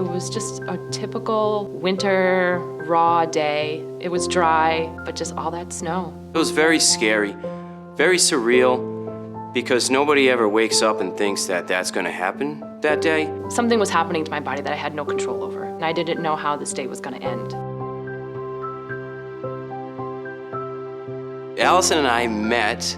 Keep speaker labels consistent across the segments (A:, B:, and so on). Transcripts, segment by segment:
A: was just a typical winter, raw day. It was dry, but just all that snow.
B: It was very scary, very surreal, because nobody ever wakes up and thinks that that's going to happen that day.
A: Something was happening to my body that I had no control over, and I didn't know how this day was going to end.
B: Alison and I met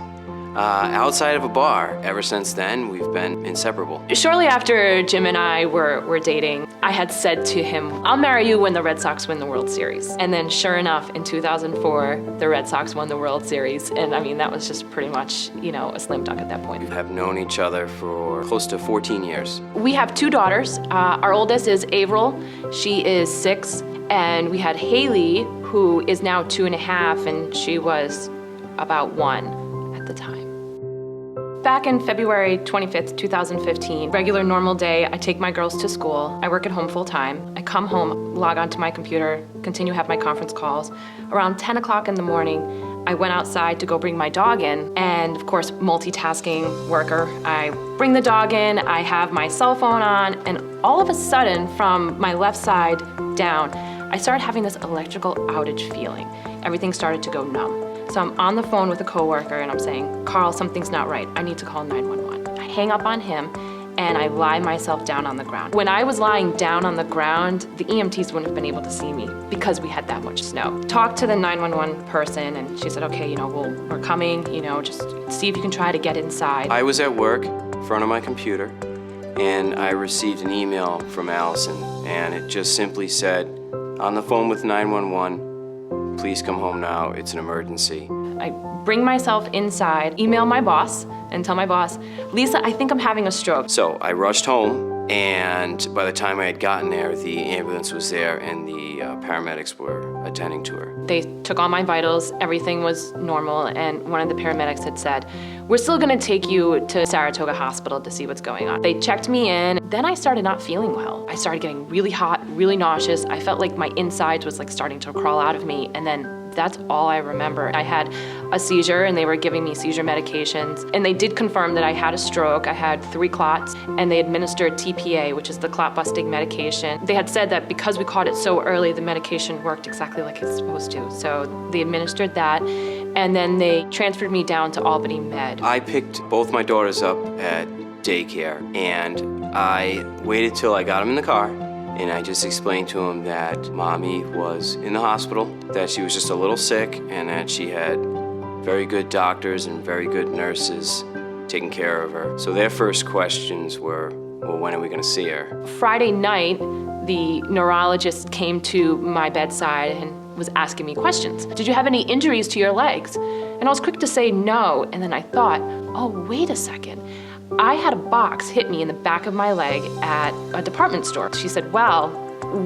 B: outside of a bar. Ever since then, we've been inseparable.
A: Shortly after Jim and I were dating, I had said to him, I'll marry you when the Red Sox win the World Series. And then sure enough, in 2004, the Red Sox won the World Series. And I mean, that was just pretty much, a slam dunk at that point.
B: We have known each other for close to 14 years.
A: We have 2 daughters. Our oldest is Avril. She is 6. And we had Haley, who is now 2.5, and she was about 1 at the time. Back in February 25th, 2015, regular normal day, I take my girls to school. I work at home full time. I come home, log onto my computer, continue to have my conference calls. Around 10 o'clock in the morning, I went outside to go bring my dog in, and of course, multitasking worker. I bring the dog in, I have my cell phone on, and all of a sudden, from my left side down, I started having this electrical outage feeling. Everything started to go numb. So I'm on the phone with a coworker and I'm saying, Carl, something's not right. I need to call 911. I hang up on him and I lie myself down on the ground. When I was lying down on the ground, the EMTs wouldn't have been able to see me because we had that much snow. Talked to the 911 person and she said, okay, we're coming, just see if you can try to get inside.
B: I was at work in front of my computer and I received an email from Alison, and it just simply said, on the phone with 911, please come home now, it's an emergency.
A: I bring myself inside, email my boss, and tell my boss, Lisa, I think I'm having a stroke.
B: So I rushed home, and by the time I had gotten there, the ambulance was there and the paramedics were attending to her.
A: They took all my vitals, everything was normal, and one of the paramedics had said, we're still gonna take you to Saratoga Hospital to see what's going on. They checked me in, then I started not feeling well. I started getting really hot, really nauseous. I felt like my insides was like starting to crawl out of me, and then that's all I remember. I had a seizure and they were giving me seizure medications, and they did confirm that I had a stroke. I had 3 clots, and they administered TPA, which is the clot busting medication. They had said that because we caught it so early, the medication worked exactly like it's supposed to. So they administered that, and then they transferred me down to Albany Med.
B: I picked both my daughters up at daycare, and I waited till I got them in the car, and I just explained to them that Mommy was in the hospital, that she was just a little sick, and that she had very good doctors and very good nurses taking care of her. So their first questions were, well, when are we gonna see her?
A: Friday night, the neurologist came to my bedside and was asking me questions. Did you have any injuries to your legs? And I was quick to say no, and then I thought, oh, wait a second. I had a box hit me in the back of my leg at a department store. She said, well,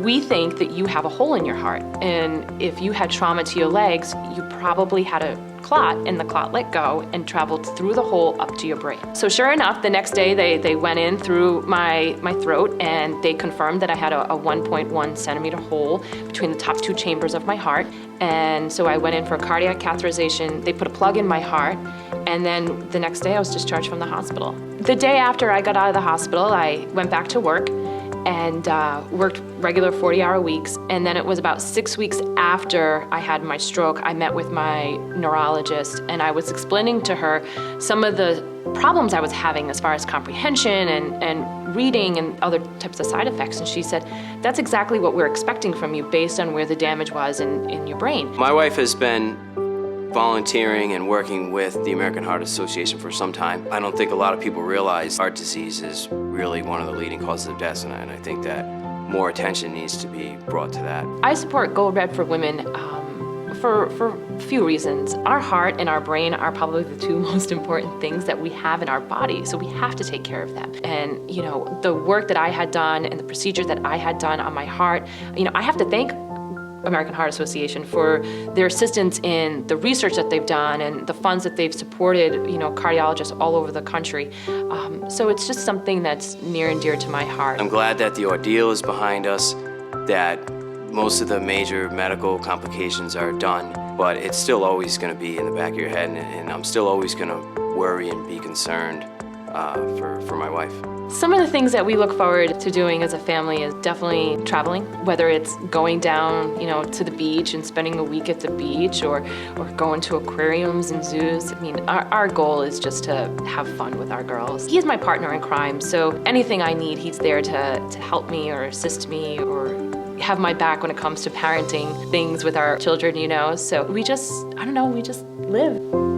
A: we think that you have a hole in your heart, and if you had trauma to your legs, you probably had a clot, and the clot let go and traveled through the hole up to your brain. So sure enough, the next day they went in through my throat, and they confirmed that I had a 1.1 centimeter hole between the top 2 chambers of my heart. And so I went in for a cardiac catheterization. They put a plug in my heart, and then the next day I was discharged from the hospital. The day after I got out of the hospital, I went back to work and worked regular 40-hour weeks. And then it was about 6 weeks after I had my stroke, I met with my neurologist, and I was explaining to her some of the problems I was having as far as comprehension and reading and other types of side effects. And she said, that's exactly what we're expecting from you based on where the damage was in your brain.
B: My wife has been volunteering and working with the American Heart Association for some time. I don't think a lot of people realize heart disease is really one of the leading causes of death, and I think that more attention needs to be brought to that.
A: I support Go Red for Women for a few reasons. Our heart and our brain are probably the 2 most important things that we have in our body, so we have to take care of them. And the work that I had done and the procedure that I had done on my heart, I have to thank American Heart Association for their assistance in the research that they've done and the funds that they've supported, cardiologists all over the country. So it's just something that's near and dear to my heart.
B: I'm glad that the ordeal is behind us, that most of the major medical complications are done, but it's still always going to be in the back of your head, and I'm still always going to worry and be concerned for my wife.
A: Some of the things that we look forward to doing as a family is definitely traveling, whether it's going down, to the beach and spending a week at the beach or going to aquariums and zoos. I mean, our goal is just to have fun with our girls. He's my partner in crime, so anything I need, he's there to help me or assist me or have my back when it comes to parenting things with our children, So we just live.